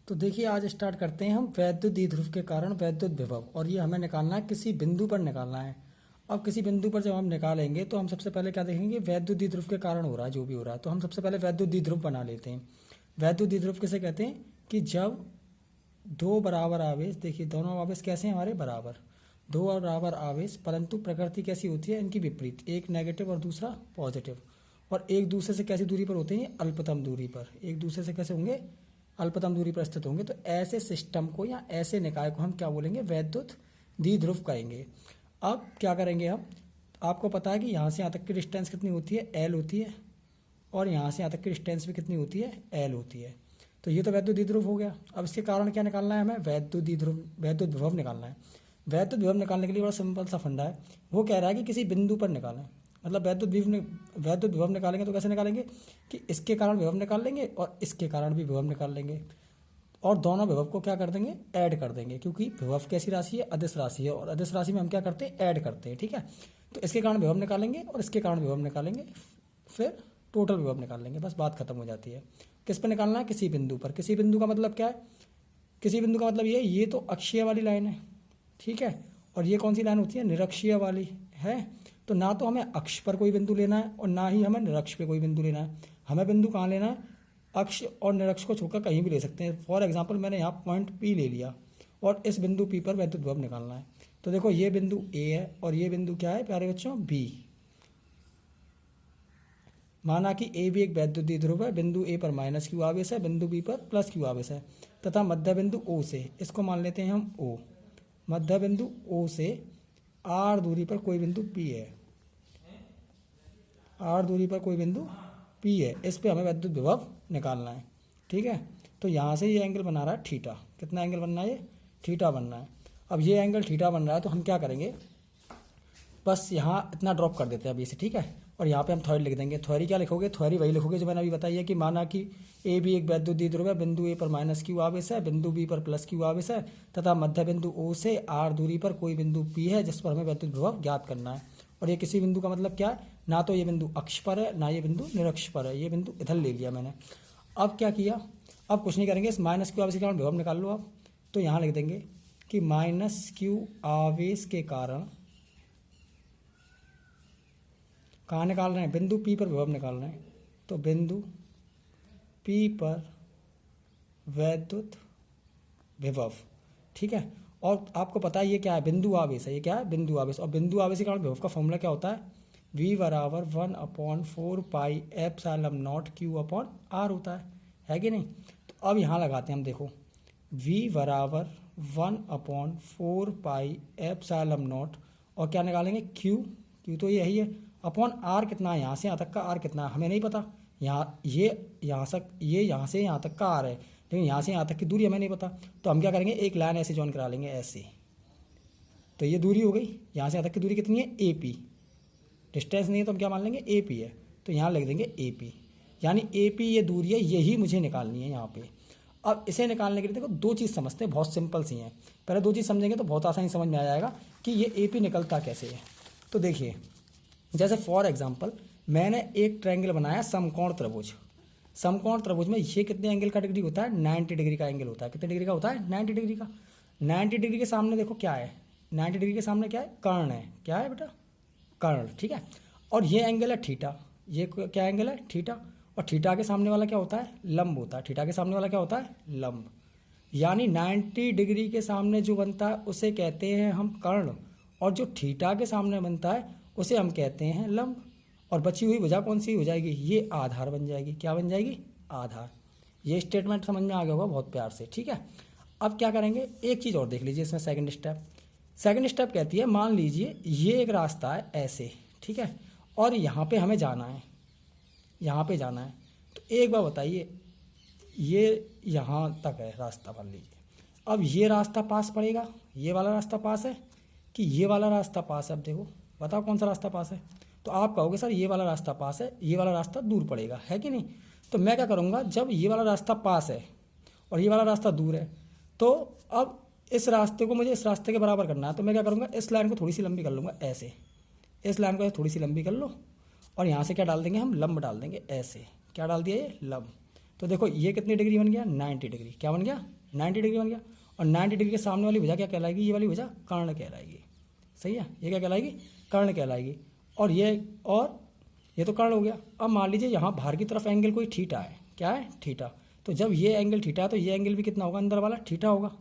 तो देखिए आज स्टार्ट करते हैं हम वैद्युत द्विध्रुव के कारण वैद्युत विभव, और ये हमें निकालना है किसी बिंदु पर निकालना है। अब किसी बिंदु पर जब हम निकालेंगे तो हम सबसे पहले क्या देखेंगे, वैद्युत द्विध्रुव के कारण हो रहा है जो भी हो रहा है, तो हम सबसे पहले वैद्युत द्विध्रुव बना लेते हैं। वैद्युत द्विध्रुव किसे कहते हैं कि जब दो बराबर आवेश, देखिए दोनों आवेश कैसे हैं हमारे बराबर, दो बराबर आवेश, परंतु प्रकृति कैसी होती है इनकी विपरीत, एक नेगेटिव और दूसरा पॉजिटिव, और एक दूसरे से कैसी दूरी पर होते हैं, अल्पतम दूरी पर, एक दूसरे से कैसे होंगे, अल्पतम दूरी पर स्थित होंगे। तो ऐसे सिस्टम को या ऐसे निकाय को हम क्या बोलेंगे, वैद्युत द्विध्रुव कहेंगे। अब क्या करेंगे हम, आपको पता है कि यहाँ से यहाँ तक की डिस्टेंस कितनी होती है, एल होती है, और यहाँ से यहाँ तक की डिस्टेंस भी कितनी होती है, एल होती है। तो ये तो वैद्युत द्विध्रुव हो गया। अब इसके कारण क्या निकालना है हमें, वैद्युत द्विध्रुव, वैद्युत विभव निकालना है। वैद्युत विभव निकालने के लिए बड़ा सिंपल सा फंडा है, वो कह रहा है कि किसी बिंदु पर निकालें। मतलब वैद्युत विभव निकालेंगे तो कैसे निकालेंगे कि इसके कारण विभव निकाल लेंगे और इसके कारण भी विभव निकाल लेंगे, और दोनों विभव को क्या कर देंगे, ऐड कर देंगे, क्योंकि विभव कैसी राशि है, अदिश राशि है, और अदिश राशि में हम क्या करते हैं, ऐड करते हैं। ठीक है, तो इसके कारण विभव निकालेंगे और इसके कारण विभव निकालेंगे, फिर टोटल विभव निकाल लेंगे, बस बात खत्म हो जाती है। किस पर निकालना है, किसी बिंदु पर। किसी बिंदु का मतलब क्या है, किसी बिंदु का मतलब ये तो अक्षीय वाली लाइन है, ठीक है, और ये कौन सी लाइन होती है, निरक्षीय वाली है। तो ना तो हमें अक्ष पर कोई बिंदु लेना है और ना ही हमें निरक्ष पे कोई बिंदु लेना है। हमें बिंदु कहाँ लेना है, अक्ष और निरक्ष को छोड़कर कहीं भी ले सकते हैं। फॉर एग्जांपल मैंने यहाँ पॉइंट पी ले लिया और इस बिंदु पी पर वैद्युत विभव निकालना है। तो देखो ये बिंदु ए है और ये बिंदु क्या है प्यारे बच्चों, बी। माना कि ए भी एक वैद्युत द्विध्रुव है, बिंदु ए पर माइनस क्यू आवेश है, बिंदु बी पर प्लस क्यू आवेश है, तथा मध्य बिंदु ओ से, इसको मान लेते हैं हम ओ, मध्य बिंदु ओ से आर दूरी पर कोई बिंदु पी है, आर दूरी पर कोई बिंदु पी है, इस पे हमें वैद्युत विभव निकालना है। ठीक है, तो यहाँ से ये एंगल बना रहा है थीटा। कितना एंगल बनना है, ये थीटा बनना है। अब ये एंगल थीटा बन रहा है तो हम क्या करेंगे, बस यहाँ इतना ड्रॉप कर देते हैं अभी से, ठीक है, और यहाँ पे हम थ्योरी लिख देंगे। थ्योरी क्या लिखोगे, थ्योरी वही लिखोगे जो मैंने अभी बताई है कि माना कि ए भी एक वैद्युत द्विध्रुव है, बिंदु ए पर माइनस क्यू आवेश है, बिंदु बी पर प्लस क्यू आवेश है, तथा मध्य बिंदु ओ से आर दूरी पर कोई बिंदु पी है जिस पर हमें वैद्युत विभव ज्ञात करना है। और ये किसी बिंदु का मतलब क्या है, ना तो ये बिंदु अक्ष पर है ना ये बिंदु निरक्ष पर है, ये बिंदु इधर ले लिया मैंने। अब क्या किया, अब कुछ नहीं करेंगे, इस माइनस क्यू आवेश के कारण विभव निकाल लो आप। तो यहाँ लिख देंगे कि माइनस क्यू आवेश के कारण कहाँ निकाल रहे हैं, बिंदु पी पर विभव निकाल रहे हैं, तो बिंदु पी पर वैद्युत विभव। ठीक है, और आपको पता है ये क्या है, बिंदु आवेश है, ये क्या है, बिंदु आवेश, और बिंदु आवेश के कारण विभव का फॉर्मूला क्या होता है, v बराबर 1/4 pi epsilon not q upon r होता है कि नहीं। तो अब यहाँ लगाते हैं हम, देखो v बराबर 1/4 पाई एप्सिलॉन नॉट, और क्या निकालेंगे, q तो यही है, अपॉन r कितना है, यहाँ से यहाँ तक का r कितना है हमें नहीं पता, यहाँ यहाँ से यहाँ तक का r है, लेकिन यहाँ से यहाँ तक की दूरी हमें नहीं पता। तो हम क्या करेंगे, एक लाइन ऐसे जॉइन करा लेंगे ऐसे, तो ये दूरी हो गई, यहाँ से यहाँ तक की दूरी कितनी है, ए पी, डिस्टेंस नहीं है तो हम क्या मान लेंगे, ए पी है, तो यहाँ लिख देंगे ए पी, यानी ए पी ये दूरी है, यही मुझे निकालनी है यहाँ पे। अब इसे निकालने के लिए देखो दो चीज़ समझते हैं, बहुत सिंपल सी हैं, पहले दो चीज़ समझेंगे तो बहुत आसानी समझ में आ जाएगा कि ये ए पी निकलता कैसे है। तो देखिए, जैसे फॉर एग्जाम्पल मैंने एक ट्रायंगल बनाया समकोण त्रिभुज, समकोण त्रिभुज में ये कितने एंगल का डिग्री होता है, 90 डिग्री का एंगल होता है। कितने डिग्री का होता है, 90 डिग्री का। 90 डिग्री के सामने देखो क्या है, 90 डिग्री के सामने क्या है, कर्ण है, क्या है बेटा, कर्ण। ठीक है, और ये एंगल है थीटा, ये क्या एंगल है, थीटा, और थीटा के सामने वाला क्या होता है, लंब होता है, थीटा के सामने वाला क्या होता है, लंब। यानी 90 डिग्री के सामने जो बनता है उसे कहते हैं हम कर्ण, और जो थीटा के सामने बनता है उसे हम कहते हैं लंब। और बची हुई भुजा कौन सी हो जाएगी, ये आधार बन जाएगी। क्या बन जाएगी, आधार। ये स्टेटमेंट समझ में आ गया होगा बहुत प्यार से। ठीक है, अब क्या करेंगे, एक चीज़ और देख लीजिए इसमें, सेकंड स्टेप। सेकंड स्टेप कहती है, मान लीजिए ये एक रास्ता है ऐसे, ठीक है, और यहाँ पे हमें जाना है, यहाँ पे जाना है। तो एक बार बताइए, ये यहाँ तक है रास्ता, मान लीजिए, अब ये रास्ता पास पड़ेगा, ये वाला रास्ता पास है कि ये वाला रास्ता पास है। अब देखो बताओ कौन सा रास्ता पास है, तो आप कहोगे सर ये वाला रास्ता पास है, ये वाला रास्ता दूर पड़ेगा, है कि नहीं। तो मैं क्या करूँगा, जब ये वाला रास्ता पास है और ये वाला रास्ता दूर है, तो अब इस रास्ते को मुझे इस रास्ते के बराबर करना है, तो मैं क्या करूँगा, इस लाइन को थोड़ी सी लंबी कर लूँगा ऐसे, इस लाइन को थोड़ी सी लंबी कर लो, और यहाँ से क्या डाल देंगे हम, लंब डाल देंगे ऐसे। क्या डाल दिया, ये लंब। तो देखो ये कितनी डिग्री बन गया, 90 डिग्री। क्या बन गया, 90 डिग्री बन गया। और 90 डिग्री के सामने वाली भुजा क्या कहलाएगी, ये वाली भुजा कर्ण कहलाएगी। सही है, ये क्या कहलाएगी, कर्ण कहलाएगी। और ये तो कर्ण हो गया। अब मान लीजिए यहाँ बाहर की तरफ एंगल कोई थीटा है, क्या है, थीटा। तो जब ये एंगल थीटा है तो ये एंगल भी कितना होगा, अंदर वाला थीटा होगा।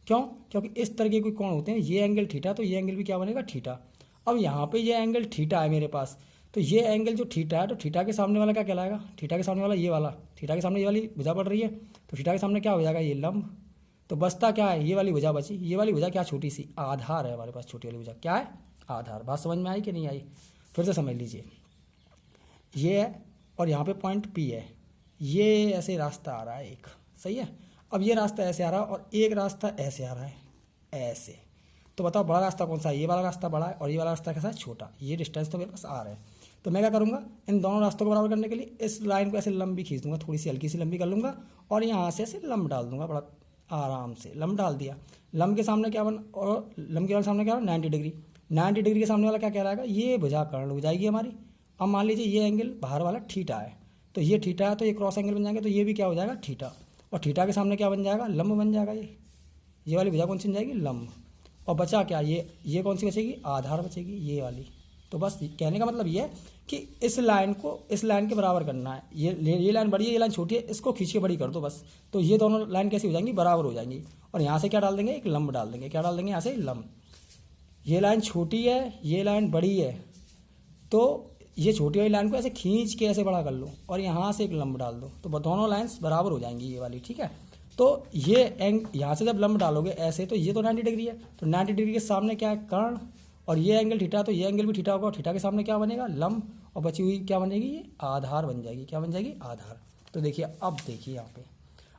क्यों, क्योंकि इस तरह के कोई कोण होते हैं, ये एंगल थीटा तो ये एंगल भी क्या बनेगा, थीटा। अब यहाँ पे ये एंगल थीटा है मेरे पास, तो ये एंगल जो थीटा है तो थीटा के सामने वाला क्या कहलाएगा, थीटा के सामने वाला ये वाला, थीटा के सामने ये वाली भुजा पड़ रही है तो थीटा के सामने क्या हो जाएगा, ये लंब। तो बचता क्या है, ये वाली भुजा बची। ये वाली भुजा क्या, छोटी सी आधार है हमारे पास, छोटी वाली भुजा क्या है, आधार। बात समझ में आई कि नहीं आई, फिर से समझ लीजिए। ये है और यहाँ पे पॉइंट पी है, ये ऐसे रास्ता आ रहा है एक। सही है, अब ये रास्ता ऐसे आ रहा है और एक रास्ता ऐसे आ रहा है, ऐसे। तो बताओ बड़ा रास्ता कौन सा है, ये वाला रास्ता बड़ा है और ये वाला रास्ता कैसा है, छोटा। ये डिस्टेंस तो मेरे पास आ रहा है। तो मैं क्या करूँगा, इन दोनों रास्तों को बराबर करने के लिए इस लाइन को ऐसे लंबी खींच दूंगा, थोड़ी सी हल्की सी लंबी कर लूँगा और यहाँ से ऐसे लंब डाल दूंगा, बड़ा आराम से लंब डाल दिया। लंब के सामने क्या बन, और लंब के सामने क्या हो, 90 डिग्री। 90 डिग्री के सामने वाला क्या कहलाएगा, ये भुजा कर्ण हो जाएगी हमारी। अब मान लीजिए ये एंगल बाहर वाला थीटा है, तो ये थीटा है तो ये क्रॉस एंगल बन जाएंगे, तो ये भी क्या हो जाएगा, थीटा। और थीटा के सामने क्या बन जाएगा, लंब बन जाएगा। ये वाली भुजा कौन सी बन जाएगी, लंब। और बचा क्या, ये कौन सी बचेगी, आधार बचेगी, ये वाली। तो बस कहने का मतलब ये है कि इस लाइन को इस लाइन के बराबर करना है। ये लाइन बड़ी है, ये लाइन छोटी है, इसको खींच के बड़ी कर दो बस। तो ये दोनों लाइन कैसी हो जाएंगी, बराबर हो जाएंगी। और यहाँ से क्या डाल देंगे, एक लंब डाल देंगे। क्या डाल देंगे, यहाँ से लंब। ये लाइन छोटी है, ये लाइन बड़ी है, तो ये छोटी वाली लाइन को ऐसे खींच के ऐसे बड़ा कर लो और यहाँ से एक लंब डाल दो, तो दोनों लाइन्स बराबर हो जाएंगी, ये वाली। ठीक है, तो ये यहाँ से जब लंब डालोगे ऐसे, तो ये तो 90 डिग्री है, तो 90 डिग्री के सामने क्या है, कर्ण। और ये एंगल थीटा, तो ये एंगल भी थीटा होगा और थीटा के सामने क्या बनेगा, लंब। और बची हुई क्या बन जाएगी, ये आधार बन जाएगी। क्या बन जाएगी, आधार। तो देखिए, अब देखिए यहाँ पे,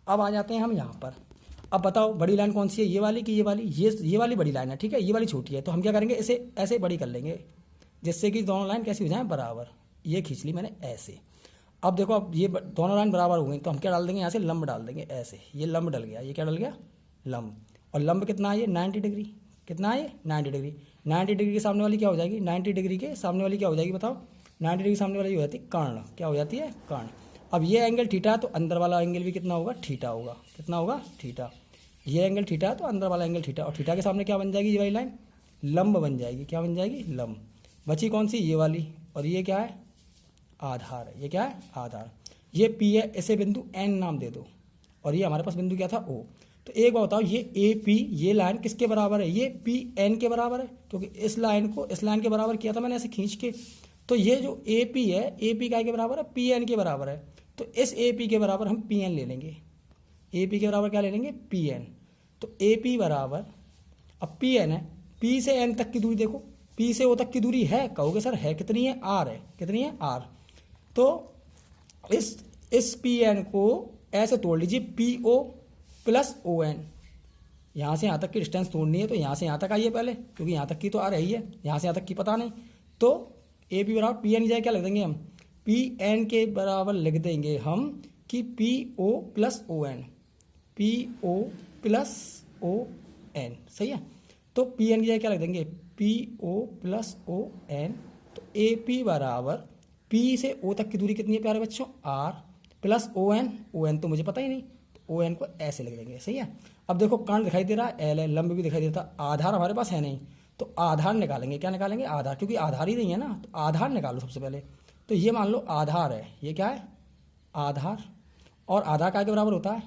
अब आ जाते हैं हम यहाँ पर। अब बताओ बड़ी लाइन कौन सी है, ये वाली कि ये वाली, ये वाली बड़ी लाइन है। ठीक है, ये वाली छोटी है, तो हम क्या करेंगे, इसे ऐसे बड़ी कर लेंगे जिससे कि दोनों लाइन कैसी हो जाए, बराबर। ये खींच ली मैंने ऐसे। अब देखो, अब ये दोनों लाइन बराबर हो गई, तो हम क्या डाल देंगे, यहाँ से लंब डाल देंगे ऐसे। ये लंब डल गया, ये क्या डल गया, लंब। और लंब कितना है, ये 90 डिग्री। कितना है ये, 90 डिग्री। 90 डिग्री के सामने वाली क्या हो जाएगी, 90 डिग्री के सामने वाली क्या हो जाएगी, बताओ। 90 डिग्री सामने वाली हो जाती है कर्ण। क्या हो जाती है, कर्ण। अब ये एंगल थीटा, तो अंदर वाला एंगल भी कितना होगा, थीटा होगा। कितना होगा, थीटा। ये एंगल थीटा, तो अंदर वाला एंगल थीटा। और थीटा के सामने क्या बन जाएगी, ये वाली लाइन लंब बन जाएगी। क्या बन जाएगी, लंब। बची कौन सी, ये वाली। और ये क्या है, आधार है। ये क्या है, आधार। ये पी है, इसे बिंदु एन नाम दे दो। और ये हमारे पास बिंदु क्या था, ओ। तो एक बात बताओ, ये ए पी, ये लाइन किसके बराबर है, ये पी एन के बराबर है, क्योंकि इस लाइन को इस लाइन के बराबर किया था मैंने ऐसे खींच के। तो ये जो ए पी है, ए पी क्या के बराबर है, पी एन के बराबर है। तो इस ए पी के बराबर हम पी एन ले लेंगे। ए पी के बराबर क्या ले लेंगे, पी एन। तो ए पी बराबर, अब पी एन है, पी से एन तक की दूरी देखो, पी से ओ तक की दूरी है, कहोगे सर है, कितनी है, आर है। कितनी है, आर। तो इस पी एन को ऐसे तोड़ लीजिए, P O plus O N. यहाँ से यहाँ तक की डिस्टेंस तोड़नी है, तो यहाँ से यहाँ तक आइए पहले, क्योंकि यहाँ तक की तो आ रही है, यहाँ से यहाँ तक की पता नहीं। तो ए पी बराबर पी एन की जगह क्या लिख देंगे हम, पी एन के बराबर लिख देंगे हम कि P O plus O N. P O plus O N. सही है, तो पी एन की जगह क्या लिख देंगे, P O plus O N. तो ए पी बराबर पी से ओ तक की दूरी कितनी है प्यारे बच्चों, R plus O N. O N तो मुझे पता ही नहीं, तो ओ एन को ऐसे लिख देंगे। सही है, अब देखो कर्ण दिखाई दे रहा है, एल है, लंब भी दिखाई देता, आधार हमारे पास है नहीं, तो आधार निकालेंगे। क्या निकालेंगे, आधार, क्योंकि आधार ही नहीं है ना, तो आधार निकालो सबसे पहले। तो ये मान लो आधार है, ये क्या है, आधार। और आधार क्या के बराबर होता है,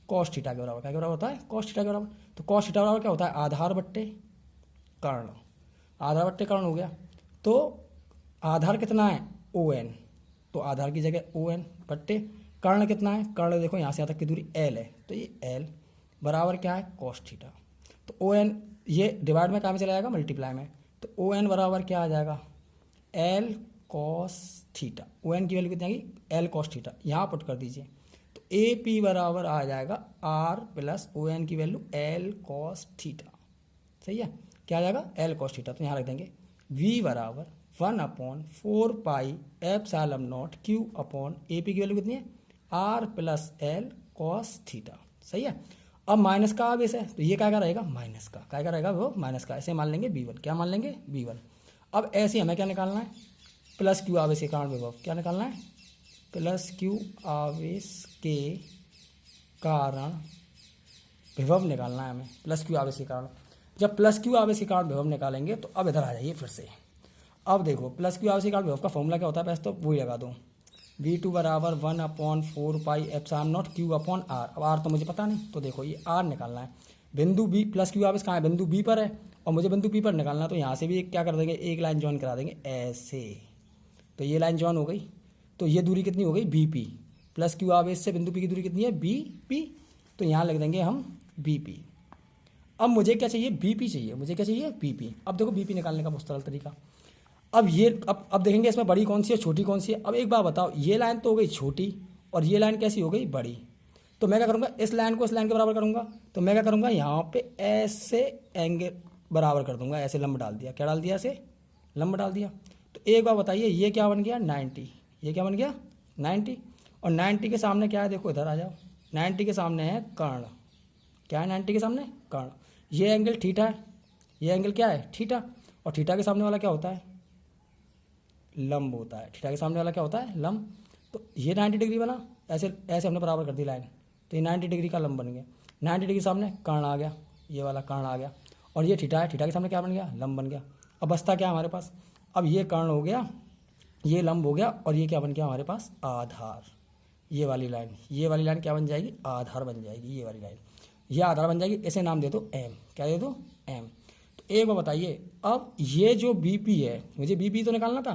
कॉस थीटा के बराबर। क्या के बराबर होता है, कॉस थीटा के बराबर। तो कॉस थीटा बराबर क्या होता है, आधार बट्टे कर्ण। आधार बट्टे कर्ण हो गया। तो आधार कितना है, ओ एन, तो आधार की जगह ओ एन बट्टे कर्ण कितना है, कर्ण देखो यहाँ से यहाँ तक की दूरी एल है, तो ये एल बराबर क्या है, कॉस थीटा। तो ओ एन ये डिवाइड में कहाँ में चला जाएगा, मल्टीप्लाई में। तो ओ एन बराबर क्या आ जाएगा, L cos theta. O N की वैल्यू कितनी आएगी, एल कॉस थीटा, यहाँ पुट कर दीजिए। तो ए पी बराबर आ जाएगा आर प्लस ओ एन की वैल्यू एल कॉस थीटा। सही है, क्या आ जाएगा, एल कॉस थीटा। तो यहाँ रख देंगे v बराबर 1/4 epsilon nought Q upon A P की वैल्यू कितनी है, R plus L cos theta. सही है, अब माइनस का आवेश है, तो ये क्या रहेगा, माइनस का। क्या रहेगा, वो माइनस का। ऐसे मान लेंगे b1। क्या मान लेंगे, b1। अब ऐसे हमें क्या निकालना है, प्लस क्यू आवेश के कारण विभव। क्या निकालना है, प्लस क्यू आवेश के कारण विभव निकालना है हमें, प्लस क्यू आवेश के कारण। जब प्लस क्यू आवेश के कारण विभव निकालेंगे तो अब इधर आ जाइए फिर से। अब देखो प्लस क्यू आवेश के कारण विभव का फॉर्मूला क्या होता है, बस तो वही लगा दो, V2 बराबर 1/4 pi epsilon nought Q upon R. अब आर तो मुझे पता नहीं, तो देखो ये आर निकालना है। बिंदु बी, प्लस क्यू आवेश कहाँ है, बिंदु बी पर है और मुझे बिंदु पी पर निकालना है, तो यहाँ से भी क्या कर देंगे, एक लाइन जॉइन करा देंगे ऐसे। तो ये लाइन जॉइन हो गई, तो ये दूरी कितनी हो गई, बी पी। प्लस क्यू आवेश से बिंदु पी की दूरी कितनी है, बी पी। तो यहाँ लिख देंगे हम बी पी। अब मुझे क्या चाहिए, बी पी चाहिए, मुझे क्या चाहिए, बी पी। अब देखो बी पी निकालने का बहुत सरल तरीका। अब ये अब देखेंगे इसमें बड़ी कौन सी है, छोटी कौन सी है। अब एक बार बताओ, ये लाइन तो हो गई छोटी और ये लाइन कैसी हो गई, बड़ी। तो मैं क्या करूँगा, इस लाइन को इस लाइन के बराबर करूँगा। तो मैं क्या करूँगा, यहाँ पे ऐसे एंगल बराबर कर दूंगा, ऐसे लंब डाल दिया। क्या डाल दिया, ऐसे लंब डाल दिया। तो एक बार बताइए, ये क्या बन गया, 90। ये क्या बन गया, 90। और 90 के सामने क्या है, देखो इधर आ जाओ। 90 के सामने है कर्ण। क्या है 90 के सामने, कर्ण। ये एंगल थीटा है, ये एंगल क्या है, थीटा। और थीटा के सामने वाला क्या होता है, लंब होता है। थीटा के सामने वाला क्या होता है, लंब। तो ये 90 डिग्री बना, ऐसे ऐसे हमने बराबर कर दी लाइन, तो ये 90 डिग्री का लंब बन गया। 90 डिग्री सामने कर्ण आ गया, ये वाला कर्ण आ गया। और ये थीटा है, थीटा के सामने क्या बन गया, लंब बन गया। अब बचता क्या हमारे पास, अब ये कर्ण हो गया, ये लंब हो गया, और ये क्या बन गया हमारे पास, आधार। ये वाली लाइन, ये वाली लाइन क्या बन जाएगी, आधार बन जाएगी। ये वाली लाइन ये आधार बन जाएगी। इसे नाम दे दो एम। क्या दे दो, एम। तो एक बार बताइए, अब ये जो बी पी है, मुझे बी पी तो निकालना था,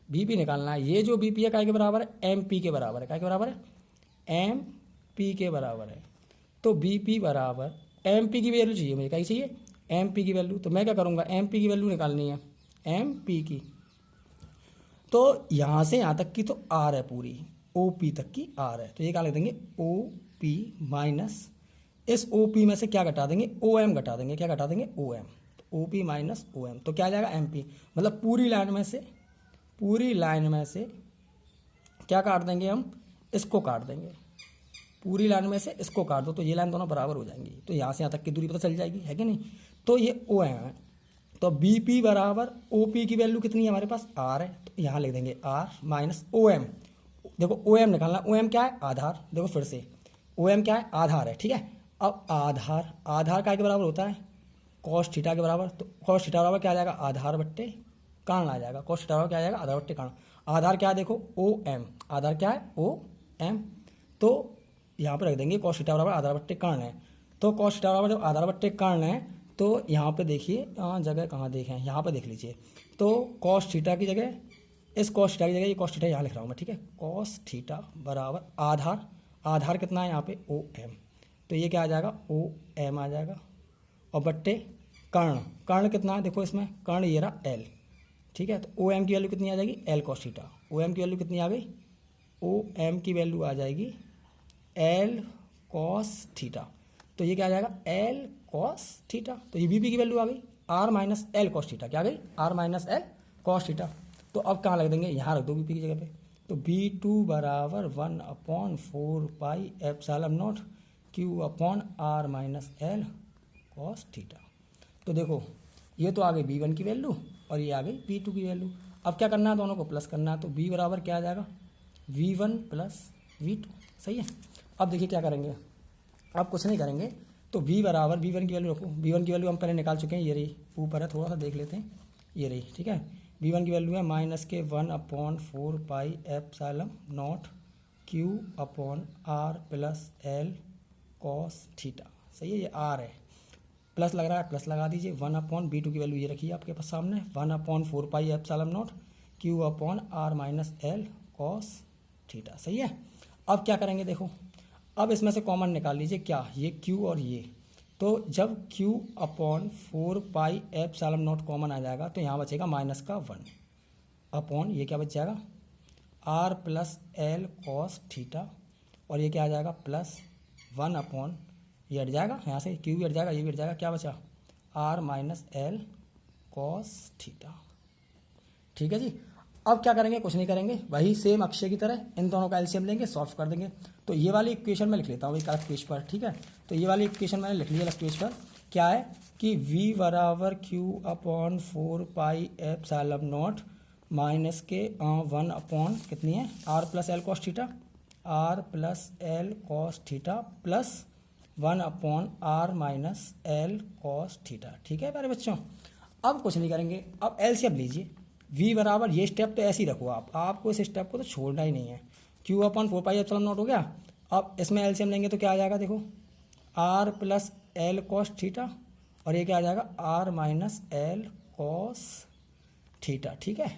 बी पी निकालना है। ये जो बी पी है काय के बराबर है, एम पी के बराबर है। काय के बराबर है, एम पी के बराबर है। तो बी पी बराबर एम पी की वैल्यू चाहिए मुझे, क्या चाहिए, एम पी की वैल्यू। तो मैं क्या करूँगा, एम पी की वैल्यू निकालनी है, एम पी की। तो यहाँ से यहाँ तक की तो आर है पूरी, ओ पी तक की आर है। तो ये क्या लिख देंगे, ओ पी माइनस इस ओ पी में से क्या घटा देंगे, ओ एम घटा देंगे। क्या घटा देंगे, ओ एम। तो O P minus O M, तो क्या आ जाएगा, एम पी। मतलब पूरी लाइन में से क्या काट देंगे हम, इसको काट देंगे। पूरी लाइन में से इसको काट दो, तो ये लाइन दोनों बराबर हो जाएंगी। तो यहाँ से यहाँ तक की दूरी पता चल जाएगी, है कि नहीं। तो ये ओ एम है। तो बी पी बराबर ओ पी की वैल्यू कितनी है हमारे पास, आर है। तो यहाँ लिख देंगे आर माइनस ओ एम। देखो ओ एम निकालना, ओ एम क्या है, आधार। देखो फिर से, ओ एम क्या है, आधार है, ठीक है। अब आधार काय के बराबर होता है, कॉस थीटा के बराबर। तो कॉस थीटा बराबर क्या आ जाएगा, आधार बट्टे कर्ण आ जाएगा। कॉस थीटा बराबर क्या आ जाएगा, आधार बट्टे कर्ण। आधार क्या है, देखो ओ एम। आधार क्या है, ओ एम। तो यहाँ पर रख देंगे कॉस थीटा बराबर आधार बट्टे कर्ण है। तो कॉस थीटा बराबर जब आधार बट्टे कर्ण है, तो यहाँ पे देखिए, जगह कहाँ देखें, यहाँ पे देख लीजिए। तो कॉस थीटा की जगह, इस कॉस थीटा की जगह ये कॉस थीटा यहाँ लिख रहा हूँ मैं, ठीक है। कॉस थीटा बराबर आधार कितना है यहाँ पे, ओ एम। तो ये क्या आ जाएगा, ओ एम आ जाएगा। और बट्टे कर्ण कितना है, देखो इसमें कर्ण ये रहा एल, ठीक है। तो ओ एम की वैल्यू कितनी आ जाएगी, L cos theta. O M की वैल्यू कितनी आ गई, ओ एम की वैल्यू आ जाएगी एल कॉस थीटा। तो ये क्या आ जाएगा, एल कॉस थीटा। तो ये बी पी की वैल्यू आ गई, R minus L cos theta. क्या आ गई, R minus L cos theta. तो अब कहाँ लग देंगे, यहाँ रख दो बी पी की जगह पे। तो बी टू बराबर 1/4 pi epsilon nought Q upon R minus L cos theta. तो देखो ये तो आ गई बी वन की वैल्यू और ये आ गई बी टू की वैल्यू। अब क्या करना है, दोनों को प्लस करना है। तो बी बराबर क्या आ जाएगा, V one plus V two. सही है। अब देखिए क्या करेंगे, अब कुछ नहीं करेंगे। तो v बराबर वी वन की वैल्यू रखो। वी वन की वैल्यू हम पहले निकाल चुके हैं, ये रही, ऊपर है, थोड़ा सा देख लेते हैं, ये रही, ठीक है। वी वन की वैल्यू है -1/4 pi epsilon nought Q upon R plus L cos theta. सही है, ये आर है, प्लस लग रहा है, प्लस लगा दीजिए। 1/b2 की वैल्यू ये रखिए आपके पास सामने, 1/4 pi epsilon nought Q upon R minus L cos theta. सही है। अब क्या करेंगे, देखो अब इसमें से कॉमन निकाल लीजिए, क्या, ये q और ये। तो जब q upon 4 pi epsilon naught common आ जाएगा, तो यहाँ बचेगा -1 अपॉन ये क्या बच जाएगा, r plus L cos theta. और ये क्या आ जाएगा, +1 अपॉन ये हट जाएगा, यहाँ से q भी हट जाएगा, ये भी हट जाएगा, क्या बचा, r minus L cos theta. ठीक है जी। अब क्या करेंगे, कुछ नहीं करेंगे, वही सेम अक्षय की तरह इन दोनों का एलसीएम लेंगे, सॉल्व कर देंगे। तो ये वाली इक्वेशन में लिख लेता हूँ एक अलग पेज पर, ठीक है। तो ये वाली इक्वेशन मैंने लिख ली अलग पेज पर। क्या है कि v बराबर q upon 4 pi epsilon nought minus के 1 अपॉन कितनी है R plus L cos theta, R plus L cos theta plus 1 upon R minus L cos theta. ठीक है प्यारे बच्चों, अब कुछ नहीं करेंगे, अब एलसीएम लीजिए। v बराबर ये स्टेप तो ऐसे ही रखो आप, आपको इस स्टेप को तो छोड़ना ही नहीं है। q upon 4 pi epsilon not हो गया। अब इसमें एलसीएम लेंगे तो क्या आ जाएगा, देखो R plus L cos theta और ये क्या आ जाएगा R minus L cos theta. ठीक है,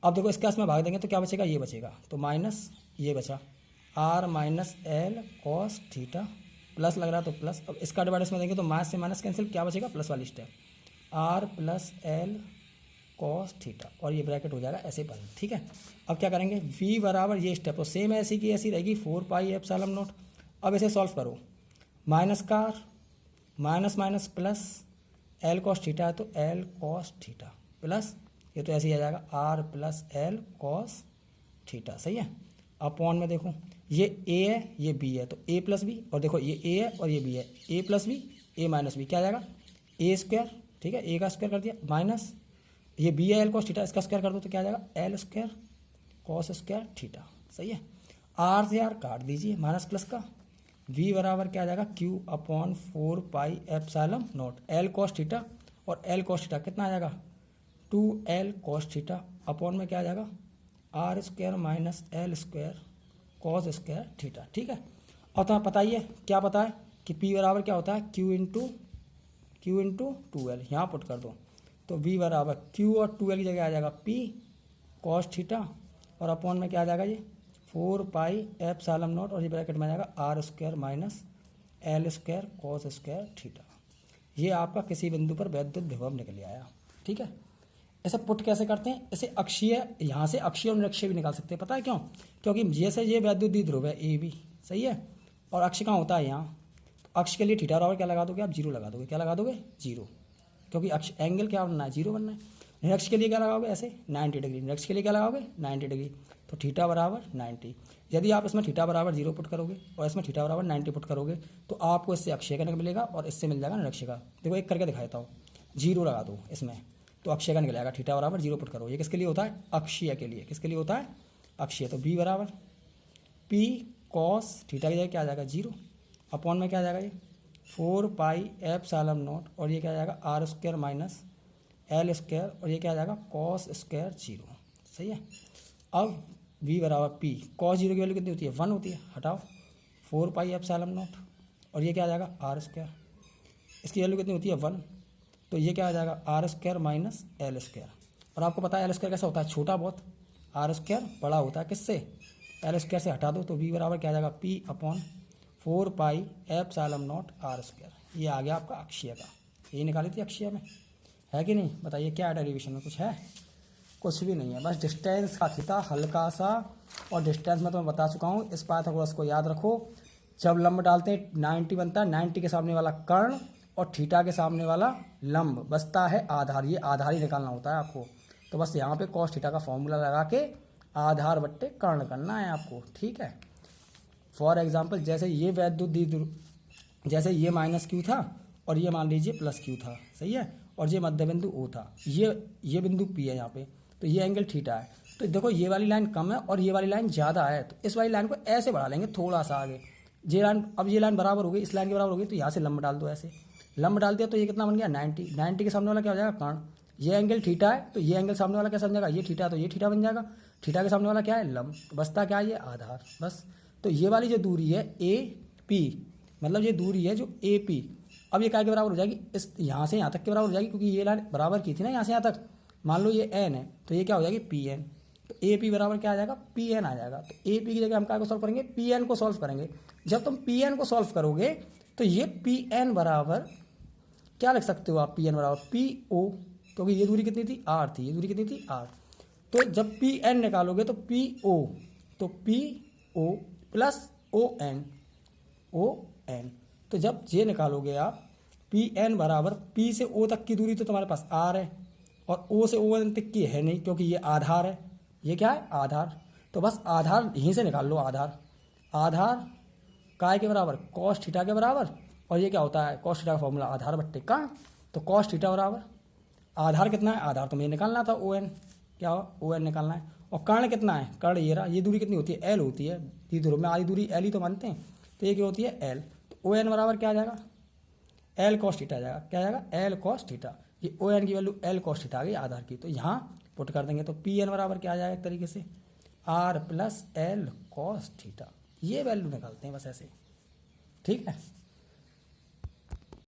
अब देखो इसके में भाग देंगे तो क्या बचेगा, ये बचेगा, तो माइनस ये बचा R minus L cos theta plus लग रहा है तो प्लस। अब इसका डिवाइड इसमें देंगे तो माइनस से माइनस कैंसिल, क्या बचेगा प्लस वाली step R plus L cos theta और ये ब्रैकेट हो जाएगा ऐसे बंद। ठीक है, अब क्या करेंगे, v बराबर ये स्टेप तो सेम ऐसी की ऐसी रहेगी 4 पाई एप्सिलॉन नॉट। अब इसे सॉल्व करो, माइनस का minus minus plus L cos theta है तो एल कॉस थीटा प्लस ये तो ऐसे ही आ जाएगा R plus L cos theta. सही है, अपॉन में देखो ये a है ये b है तो a प्लस बी, और देखो ये a है और ये b है, a plus B a minus B क्या आ जाएगा a स्क्वायर। ठीक है, a का स्क्वायर कर दिया माइनस ये b है एल कॉस थीटा, इसका स्क्वायर कर दो तो क्या आ जाएगा L square cos square theta. सही है, आर से आर काट दीजिए माइनस प्लस का, v बराबर क्या आ जाएगा q upon 4 pi epsilon naught L cos theta और एल कॉस थीटा कितना आ जाएगा 2l कॉस थीटा अपॉन में क्या आ जाएगा R square minus L square cos square theta. ठीक है, और तुम्हें पता ही है क्या पता है कि p बराबर क्या होता है q इंटू 2l, यहाँ पुट कर दो तो v बराबर q और 2l की जगह आ जाएगा p कॉस थीटा और अपॉन में क्या आ जाएगा ये 4 पाई एप्सिलॉन नॉट और ये ब्रैकेट में आ जाएगा R square minus L square cos square theta. ये आपका किसी बिंदु पर वैद्युत विभव निकल आया। ठीक है, ऐसे पुट कैसे करते हैं, इसे अक्षीय, यहाँ से अक्षीय और निरक्षीय भी निकाल सकते हैं। पता है क्यों, क्योंकि जैसे ये वैद्युत द्विध्रुव है ए बी, सही है, और अक्ष कहाँ होता है यहाँ, तो अक्ष के लिए थीटा बराबर क्या लगा दोगे आप, जीरो लगा दोगे। क्या लगा दोगे, जीरो, क्योंकि अक्ष एंगल क्या बनना है, जीरो बनना है। निरक्ष के लिए क्या लगाओगे, ऐसे 90 डिग्री, निरक्ष के लिए क्या लगाओगे 90 डिग्री, तो थीटा बराबर 90। यदि आप इसमें थीटा बराबर 0 पुट करोगे और इसमें थीटा बराबर 90 पुट करोगे तो आपको इससे अक्षीय का मिलेगा और इससे मिल जाएगा निरक्ष का। देखो एक करके दिखा देता हूँ, जीरो लगा दो इसमें तो अक्षीय का निकलेगा, थीटा बराबर 0 पुट करो। ये किसके लिए होता है, अक्षीय के लिए। किसके लिए होता है, अक्षीय। तो b बराबर p कॉस थीटा की जगह क्या आ जाएगा 0 अपॉन में क्या आ जाएगा ये 4 पाई एप्सिलॉन नॉट और ये क्या आ जाएगा R square minus L square और ये क्या आ जाएगा कॉस स्क्वायर 0। सही है, अब v बराबर p कॉस 0 की वैल्यू कितनी होती है 1 होती है, हटाओ 4 पाई एप्सिलॉन नॉट और ये क्या आ जाएगा आर स्क्वायर, इसकी वैल्यू कितनी होती है 1, तो ये क्या आ जाएगा R square minus L square. और आपको पता है एल स्क्वायर कैसा होता है, छोटा बहुत, आर स्क्वायर बड़ा होता है किससे, एल स्क्वायर से हटा दो तो v बराबर क्या आ जाएगा p upon 4 pi epsilon nought R square. ये आ गया आपका अक्षीय का, यही निकाली थी अक्षीय में, है कि नहीं, बताइए क्या डेरिवेशन में कुछ है, कुछ भी नहीं है, बस डिस्टेंस का थीटा हल्का सा, और डिस्टेंस में तो मैं बता चुका हूँ। इस पाइथागोरस को याद रखो, जब लंब डालते हैं 90 बनता है, 90 के सामने वाला कर्ण और थीटा के सामने वाला लंब बचता है आधार, ये आधार ही निकालना होता है आपको। तो बस यहाँ पे कॉस थीटा का फॉर्मूला लगा के आधार बट्टे कर्ण करना है आपको। ठीक है, फॉर एग्जांपल जैसे ये वैद्युत द्विध्रुव, जैसे ये माइनस क्यू था और ये मान लीजिए प्लस क्यू था, सही है, और ये मध्य बिंदु ओ था, ये बिंदु पी है यहाँ पे, तो ये एंगल थीटा है। तो देखो ये वाली लाइन कम है और ये वाली लाइन ज़्यादा है, तो इस वाली लाइन को ऐसे बढ़ा लेंगे थोड़ा सा आगे, ये लाइन, अब ये लाइन बराबर हो गई इस लाइन के बराबर हो गई, तो यहाँ से लंब डाल दो, ऐसे लंब डाल दिया तो ये कितना बन गया 90, 90 के सामने वाला क्या हो जाएगा कर्ण, ये एंगल थीटा है तो ये एंगल सामने वाला क्या समझेगा, ये थीटा, तो ये थीटा बन जाएगा, थीटा के सामने वाला क्या है लंब, बसता क्या है ये आधार बस। तो ये वाली जो दूरी है ए पी, मतलब ये दूरी है जो ए पी, अब ये क्या के बराबर हो जाएगी, इस यहाँ से यहाँ तक के बराबर हो जाएगी, क्योंकि ये लाइन बराबर की थी ना यहाँ से यहाँ तक, मान लो ये एन है तो ये क्या हो जाएगी पी एन, तो ए पी बराबर क्या आ जाएगा पी एन आ जाएगा। तो ए पी की जगह हम क्या को सॉल्व करेंगे, पी एन को सॉल्व करेंगे। जब तुम पी एन को सॉल्व करोगे तो ये पी एन बराबर क्या लिख सकते हो आप, पी एन बराबर पी ओ, क्योंकि ये दूरी कितनी थी आर थी, ये दूरी कितनी थी आर, तो जब पी एन निकालोगे तो पी ओ, तो P O plus O N, तो जब ये निकालोगे आप पी एन बराबर पी से ओ तक की दूरी तो तुम्हारे पास आर है और ओ से ओ एन तक की है नहीं, क्योंकि ये आधार है, ये क्या है आधार, तो बस आधार यहीं से निकाल लो, आधार काय के बराबर कॉस थीटा के बराबर, और ये क्या होता है कॉस थीटा का फॉर्मूला आधार बट्टे का, तो कॉस थीटा बराबर आधार कितना है, आधार तो मुझे निकालना था ओ एन, क्या ओ एन निकालना है। और कर्ण कितना है, कर्ण ये रहा, ये दूरी कितनी होती है, एल होती है, दी ध्रुव में आधी दूरी एल ही तो मानते हैं, तो ये क्या होती है, एल। तो ओ एन बराबर क्या आ जाएगा, एल कॉस थीटा आ जाएगा, क्या आ जाएगा, एल कॉस थीटा। ये ओ एन की वैल्यू एल कॉस थीटा आ गई आधार की, तो यहाँ पुट कर देंगे तो पी एन बराबर क्या आ जाएगा एक तरीके से R plus L cos theta. ये वैल्यू निकालते हैं बस ऐसे, ठीक है।